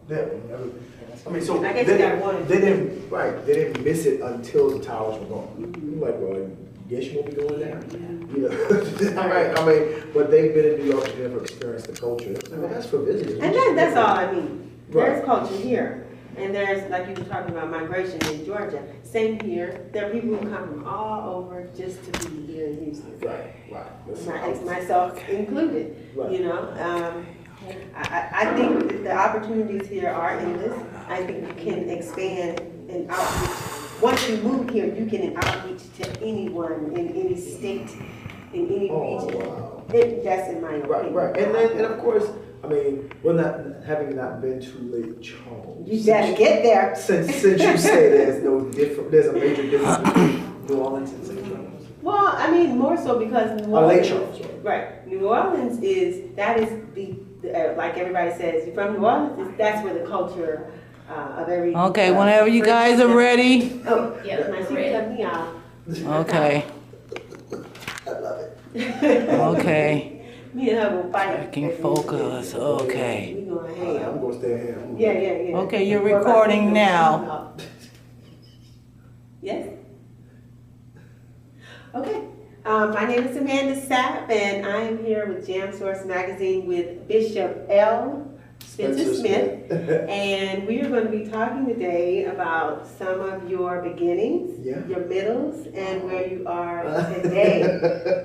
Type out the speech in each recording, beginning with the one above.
I mean, so I guess you got one. they didn't miss it until the towers were gone. I'm like, well, guess you won't be going there. You know, right? I mean, but they've been in New York and never experienced the culture. Well, that's for visitors. And that's all I mean. There's culture here. And there's, like you were talking about, migration in Georgia. Same here. There are people who come from all over just to be here in Houston. Right. Myself included. Right. You know, I think that the opportunities here are endless. I think you can expand and outreach. Once you move here, you can outreach to anyone in any state, in any region. Wow. That's in my opinion. Right. And of course, I mean, having not been to Lake Charles. You gotta get there. Since you say there's a major difference between New Orleans and St. Charles. Well, I mean, more so because New Orleans. Lake Charles, right. New Orleans is the like everybody says, you're from New Orleans, that's where the culture of every. Okay, whenever you guys are ready. Oh, yeah, my seat cut me off. Okay. I love it. Okay. Me and her will fight. Checking focus. Okay. We gonna hang out. I'm gonna stay here. Yeah. Okay, you're recording now. Yes? Okay. My name is Amanda Sapp, and I am here with Jamsource magazine with Bishop L. Spenser Smith. And we are going to be talking today about some of your beginnings, your middles, and where you are today.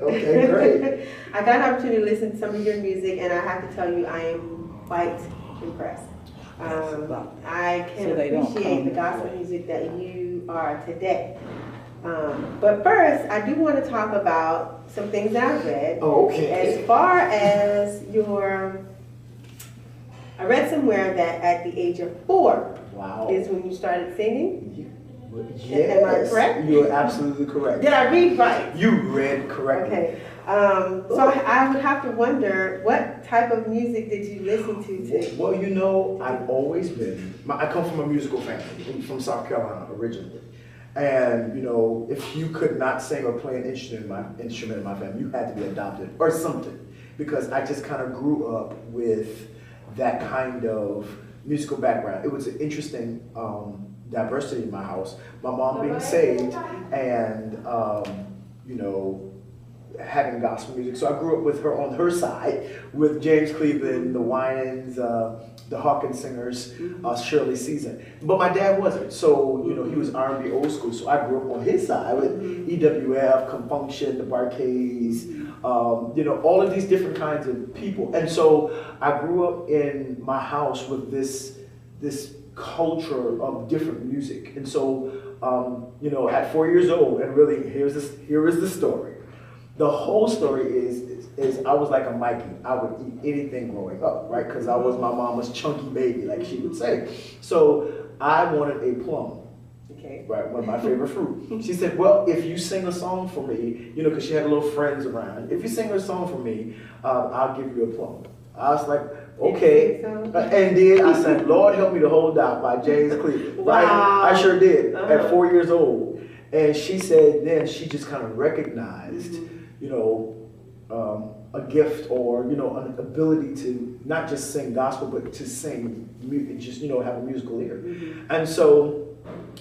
Okay, great. I got an opportunity to listen to some of your music, and I have to tell you, I am quite impressed. I can appreciate the gospel music that you are today. But first, I do want to talk about some things that I've read. Oh, okay. As far as I read somewhere that at the age of 4 is when you started singing. Yes. Am I correct? You're absolutely correct. Did I read right? You read correctly. Okay. So I would have to wonder, what type of music did you listen to? Well, you know, I've always been, I come from a musical family, from South Carolina originally. And, you know, if you could not sing or play an instrument in my family, you had to be adopted or something. Because I just kind of grew up with that kind of musical background. It was an interesting diversity in my house. My mom being saved and, you know, having gospel music. So I grew up with her on her side, with James Cleveland, the Winans, the Hawkins singers, Shirley Season. But my dad wasn't. So, you know, he was R&B old school. So I grew up on his side with EWF, Confunction, the Barcades, you know, all of these different kinds of people. And so I grew up in my house with this culture of different music. And so, you know, at 4 years old, and really here is the story. The whole story is I was like a Mikey. I would eat anything growing up, right? Because I was my mama's chunky baby, like she would say. So I wanted a plum. Okay. Right, one of my favorite fruit. She said, well, if you sing a song for me, you know, because she had little friends around. If you sing a song for me, I'll give you a plum. I was like, okay. And then I sang Lord Help Me to Hold Out by James Cleveland. Wow. Right? I sure did at 4 years old. And she said then she just kind of recognized, you know, a gift or, you know, an ability to not just sing gospel, but to sing, just, you know, have a musical ear. And so,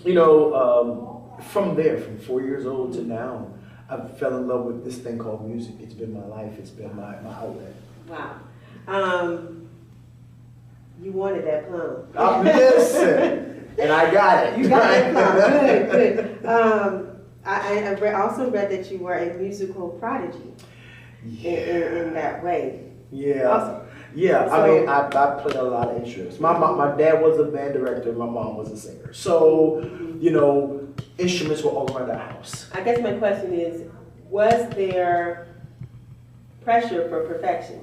you know, from there, from 4 years old to now, I fell in love with this thing called music. It's been my life. It's been my outlet. Wow. You wanted that plum. Listen, and I got it. You got that plum. Good. I also read that you were a musical prodigy in that way. Yeah. Awesome. Yeah, So, I mean, I played a lot of instruments. My dad was a band director, my mom was a singer. So, you know, instruments were all around the house. I guess my question is, was there pressure for perfection?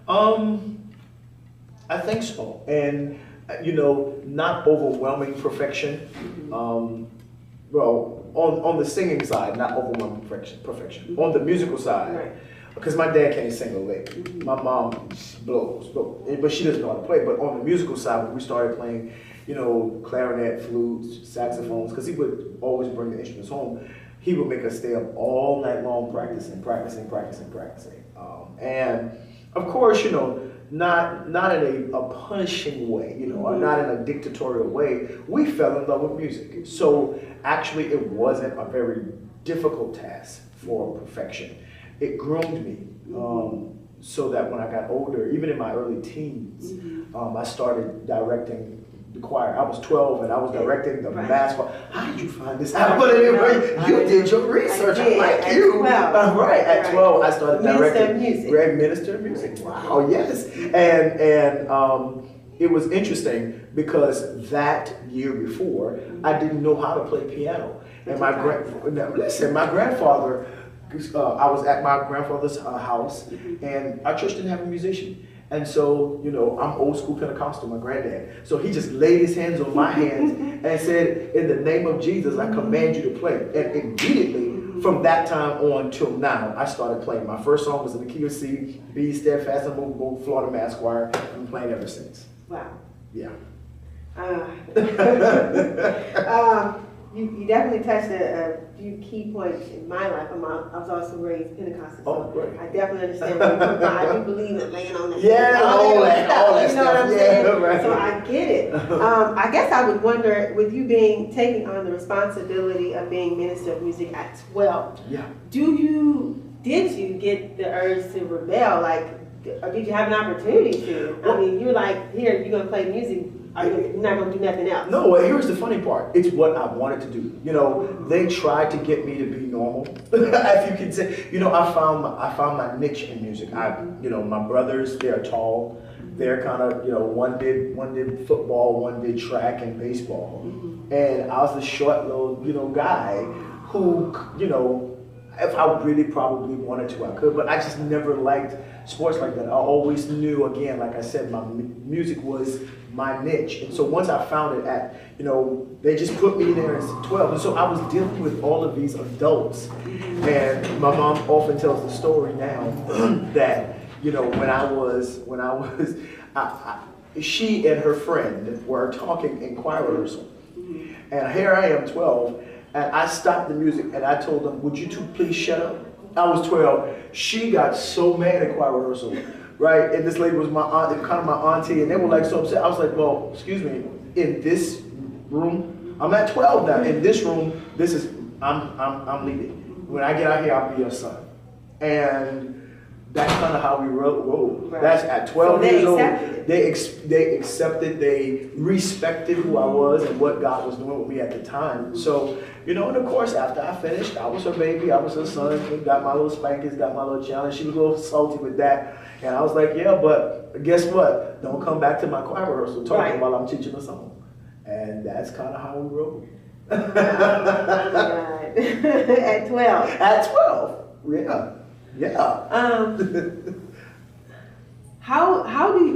I think so. And, you know, not overwhelming perfection. Well, on the singing side, not overwhelming perfection. On the musical side, Right. because my dad can't sing a lick. My mom blows, but she doesn't know how to play. But on the musical side, when we started playing, you know, clarinet, flutes, saxophones, because he would always bring the instruments home, he would make us stay up all night long practicing. And of course, you know, not in a punishing way, you know, or not in a dictatorial way. We fell in love with music. So actually it wasn't a very difficult task for perfection. It groomed me so that when I got older, even in my early teens, I started directing the choir. I was 12 and I was directing the mass choir. How did you find this out? But anyway, you did your research. I like you. Right. At 12, I started directing. Minister of music. Wow. Yes. And it was interesting because that year before, I didn't know how to play piano. And my grandfather, I was at my grandfather's house, and our church didn't have a musician. And so, you know, I'm old school Pentecostal, my granddad. So he just laid his hands on my hands and said, in the name of Jesus, I command you to play. And immediately, from that time on till now, I started playing. My first song was in the key of C, Be Steadfast and Unmovable, Florida Mass Choir. I've been playing ever since. Wow. Yeah. You definitely touched a few key points in my life. I was also raised Pentecostal. Oh, great. I definitely understand where you come from. I do believe in laying on that. Yeah, all that stuff. You know what I'm saying? Right. So I get it. I guess I would wonder, with you taking on the responsibility of being minister of music at 12, did you get the urge to rebel? Like, or did you have an opportunity to? I mean, you're like, here, you're going to play music. You're not going to do nothing else. No, well, here's the funny part. It's what I wanted to do. You know, they tried to get me to be normal, if you can say. You know, I found my niche in music. You know, my brothers, they're tall. They're kind of, you know, one did football, one did track and baseball, and I was the short little, you know, guy who, you know, if I really probably wanted to, I could, but I just never liked sports like that. I always knew, again, like I said, my music was my niche. And so once I found it at, you know, they just put me there at 12. And so I was dealing with all of these adults. And my mom often tells the story now that, you know, she and her friend were talking in choir rehearsal. And here I am, 12, and I stopped the music and I told them, would you two please shut up? I was 12. She got so mad at choir rehearsal, right? And this lady was my aunt, kind of my auntie, and they were like so upset. I was like, well, excuse me, in this room, I'm at 12 now. In this room, I'm leaving. When I get out here, I'll be your son. And that's kind of how we roll. Right. That's at 12 years old. They accepted, they respected who I was and what God was doing with me at the time. So, you know, and of course, after I finished, I was her baby, I was her son, got my little spankings, got my little challenge. She was a little salty with that. And I was like, yeah, but guess what? Don't come back to my choir rehearsal talking while I'm teaching a song. And that's kind of how we roll. Oh my God. At 12. At 12, yeah. Yeah.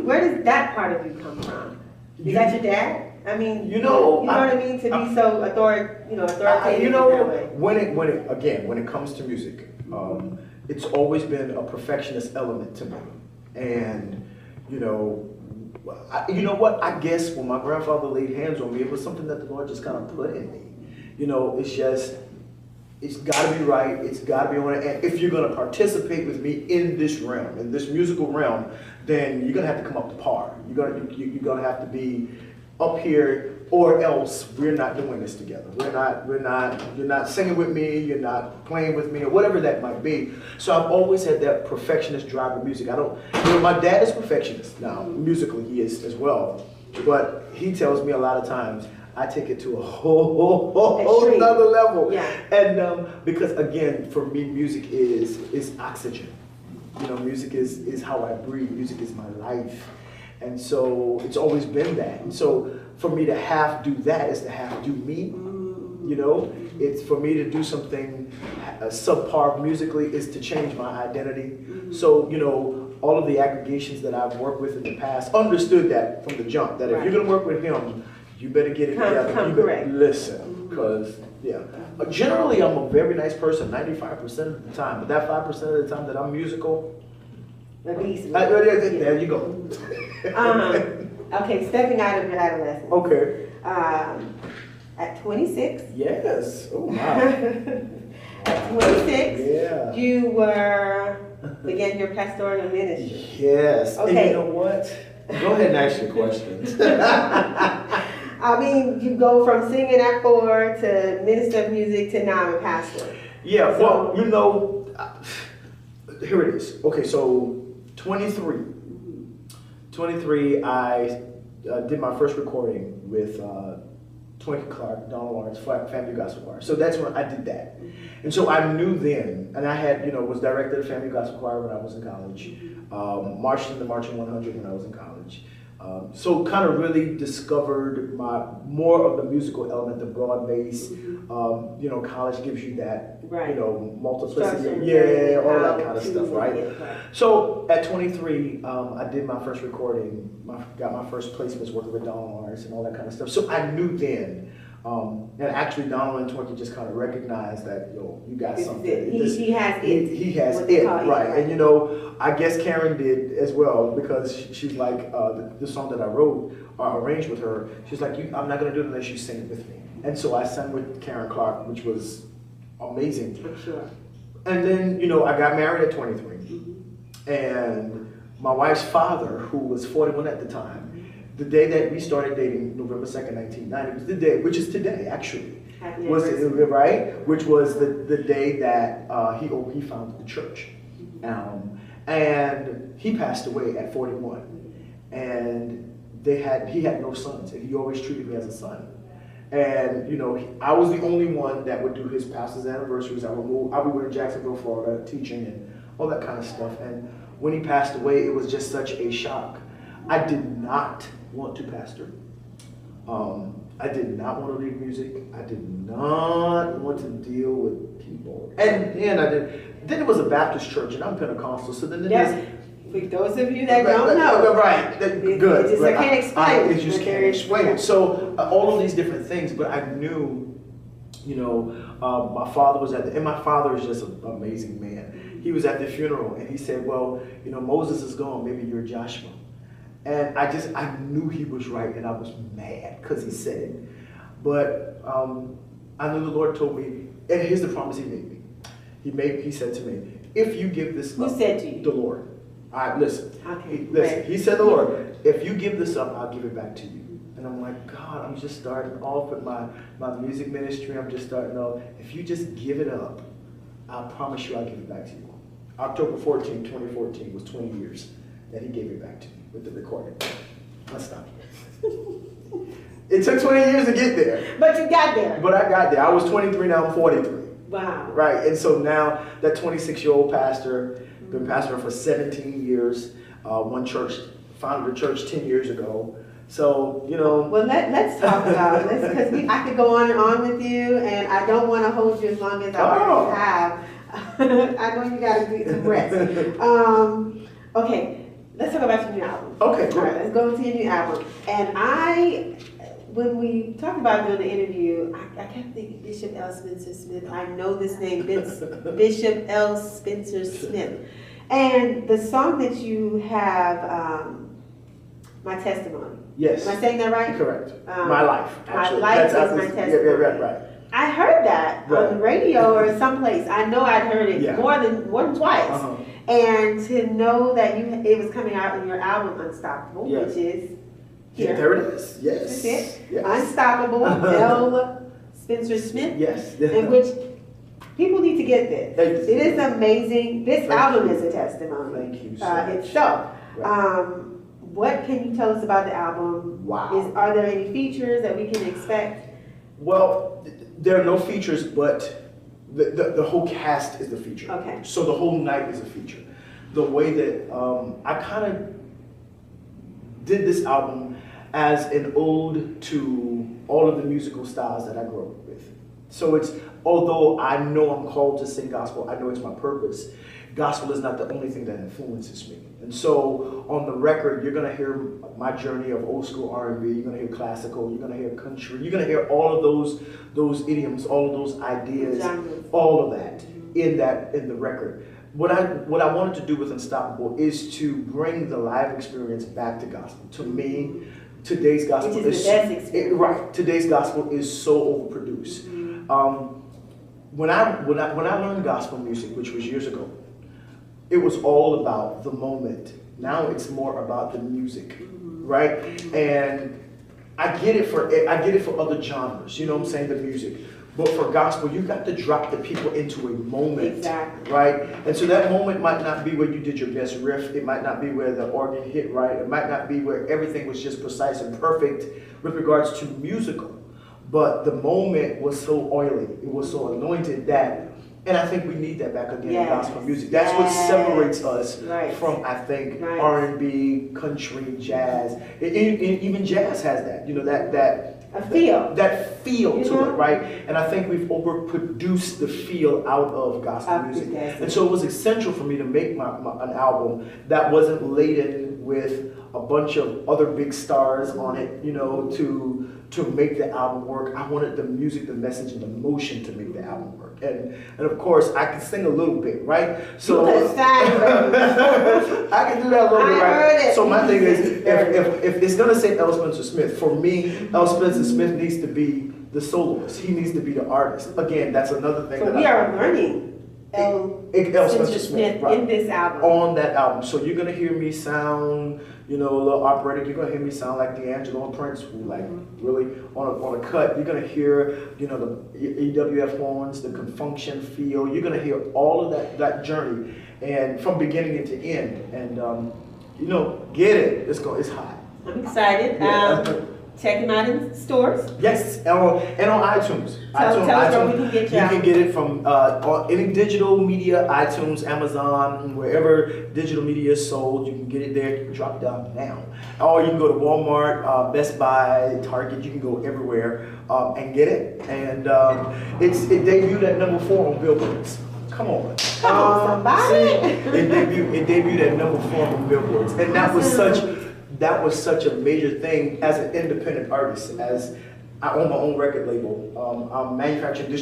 Where does that part of you come from? Is that your dad? I mean, you know what I mean, to be so authoritative. You know, when it comes to music, it's always been a perfectionist element to me, and you know what? I guess when my grandfather laid hands on me, it was something that the Lord just kind of put in me. You know, it's got to be right. It's got to be on it. And if you're going to participate with me in this realm, in this musical realm, then you're going to have to come up to par. You're going to have to be up here, or else we're not doing this together. You're not singing with me. You're not playing with me, or whatever that might be. So I've always had that perfectionist drive of music. My dad is perfectionist now. Musically, he is as well. But he tells me a lot of times, I take it to a whole another level. Yeah. And because again, for me, music is oxygen. You know, music is how I breathe. Music is my life. And so it's always been that. And so for me to do that is to do me. You know, it's for me to do something subpar musically is to change my identity. So, you know, all of the aggregations that I've worked with in the past understood that from the jump, that if you're going to work with him, you better get it together. You better listen, because generally I'm a very nice person 95% of the time, but that 5% of the time that I'm musical, there you go. Okay, stepping out of your adolescence. Okay. At 26. Yes. Oh my. At 26, you were began your pastoral ministry. Yes. Okay. And you know what? Go ahead and ask your questions. I mean, you go from singing at 4 to minister of music to now I'm a pastor. Yeah, So- well, you know, here it is. Okay, so 23. 23, I did my first recording with Twinkie Clark, Donald Lawrence, Family Gospel Choir. So that's when I did that. And so I knew then, and I had, was director of Family Gospel Choir when I was in college, marched in the Marching 100 when I was in college. So kind of really discovered more of the musical element, the broad bass. College gives you that, Right. multiplicity. Structure, Yeah, all that how kind of to stuff, right? get right. So at 23, I did my first recording, got my first placements working with Donald Lawrence and all that kind of stuff. So I knew then, and actually Donald and Twinkie just kind of recognized that, you got This is something. it. He has it. He has What they it, call it, right. right. And I guess Karen did as well, because she's like, the song that I wrote or arranged with her, she's like, I'm not going to do it unless you sing it with me. And so I sang with Karen Clark, which was amazing. I'm sure. And then, I got married at 23. And my wife's father, who was 41 at the time, the day that we started dating, November 2nd, 1990, was the day, which is today, actually. Happy Was anniversary. right? Which was the day that he founded the church. And he passed away at 41. And he had no sons, and he always treated me as a son. And I was the only one that would do his pastor's anniversaries. I would go to Jacksonville, Florida, teaching and all that kind of stuff. And when he passed away, it was just such a shock. I did not want to pastor. I did not want to read music. I did not want to deal with people. And I did. Then it was a Baptist church, and I'm Pentecostal, so then Yes. For those of you that don't know. Right, good. I can't explain it. I just can't explain it. So all of these different things, but I knew, my father was and my father is just an amazing man. He was at the funeral, and he said, well, Moses is gone, maybe you're Joshua. And I knew he was right, and I was mad because he said it. But I knew the Lord told me, and here's the promise he made me. He said to me, if you give this Who up, said to you? The Lord. Listen. Okay. Listen. He said, the Lord, if you give this up, I'll give it back to you. And I'm like, God, I'm just starting off with my music ministry. I'm just starting off. If you just give it up, I promise you I'll give it back to you. October 14, 2014 was 20 years that he gave it back to me with the recording. Let's stop. It took 20 years to get there. But you got there. But I got there. I was 23, now I'm 43. Wow. Right, and so now that 26-year-old pastor, been pastor for 17 years, founded a church 10 years ago. So, Well, let's talk about this, because I could go on and on with you, and I don't want to hold you as long as I already have. I know you got to get some rest. Okay, let's talk about your new album. Okay, All great. right, let's go into your new album. And when we talked about doing the interview, I kept thinking Bishop L. Spenser Smith. I know this name, Bishop L. Spenser Smith. And the song that you have, My Testimony. Yes. Am I saying that right? Correct. My life. Actually. My life That's is my Yeah, testimony. right. I heard that Right. on the radio or someplace. I know I'd heard it Yeah. more than twice. Uh-huh. And to know that it was coming out in your album Unstoppable, Yes. which is Yeah, here. there it is. Yes. That's it. Yes. Unstoppable, L. Spenser Smith. Yes. In which people need to get this. Thank you. It is amazing. This Thank album you. is a testimony. Thank you so much. Itself. Right. What can you tell us about the album? Wow. Are there any features that we can expect? Well, there are no features, but the whole cast is the feature. Okay. So the whole night is a feature. The way that I kind of did this album as an ode to all of the musical styles that I grew up with. So although I know I'm called to sing gospel, I know it's my purpose, gospel is not the only thing that influences me. And so on the record, you're gonna hear my journey of old school R&B, you're gonna hear classical, you're gonna hear country, you're gonna hear all of those idioms, all of those ideas, Genres. all of that in the record. What I wanted to do with Unstoppable is to bring the live experience back to gospel. To me, today's gospel Which is the best experience. right. Today's gospel is so overproduced. When I learned gospel music, which was years ago, it was all about the moment. Now it's more about the music, right? And I get it for other genres, you know what I'm saying, the music. But for gospel, you got to drop the people into a moment, exactly. right? And so that moment might not be where you did your best riff. It might not be where the organ hit right. It might not be where everything was just precise and perfect with regards to musical. But the moment was so oily. It was so anointed that, and I think we need that back again in gospel music. That's what separates us from, I think, R&B, country, jazz. Even jazz has that, you know, that feel to it, right? And I think we've overproduced the feel out of gospel music. And so it was essential for me to make an album that wasn't laden with a bunch of other big stars on it, you know, to make the album work. I wanted the music, the message, and the emotion to make the album work. And of course, I can sing a little bit, right? So I can do that a little bit, right? So my thing is, if it's gonna say L. Spenser Smith, for me, L. Spenser Smith needs to be the soloist. He needs to be the artist. Again, that's another thing. So we are learning L. Spenser Smith in this album. On that album. So you're gonna hear me sound, you know, a little operatic. You're gonna hear me sound like D'Angelo and Prince, who like really on a cut. You're gonna hear, you know, the EWF horns, the confunction feel. You're gonna hear all of that journey, and from beginning to end. And you know, get it. It's hot. I'm excited. Yeah. Check them out in stores. Yes, and on iTunes. Tell us where we can get you. You can get it from any digital media, iTunes, Amazon, wherever digital media is sold. You can get it there. Drop it down now. Or you can go to Walmart, Best Buy, Target. You can go everywhere and get it. And it debuted at #4 on Billboards. Come on. Come on, somebody. It debuted at #4 on Billboards, and that was such a major thing as an independent artist. As I own my own record label, I'm manufactured and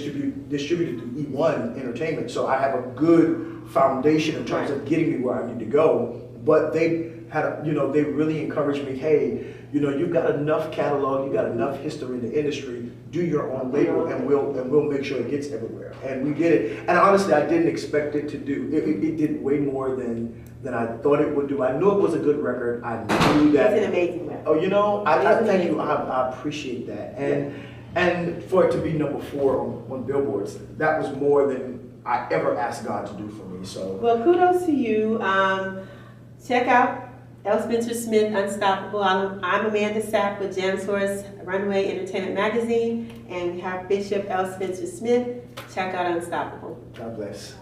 distributed through E1 Entertainment, so I have a good foundation in terms of getting me where I need to go. But they had, they really encouraged me. Hey, you've got enough catalog, you've got enough history in the industry. Do your own label, and we'll make sure it gets everywhere. And we did it. And honestly, I didn't expect it to do. It did way more than I thought it would do. I knew it was a good record. I knew that. It's an amazing record. Oh, I thank you. I appreciate that. And for it to be #4 on Billboards, that was more than I ever asked God to do for me. So. Well, kudos to you. Check out L. Spenser Smith, Unstoppable. I'm Amanda Sapp with Jamsource, Runway Entertainment Magazine, and we have Bishop L. Spenser Smith. Check out Unstoppable. God bless.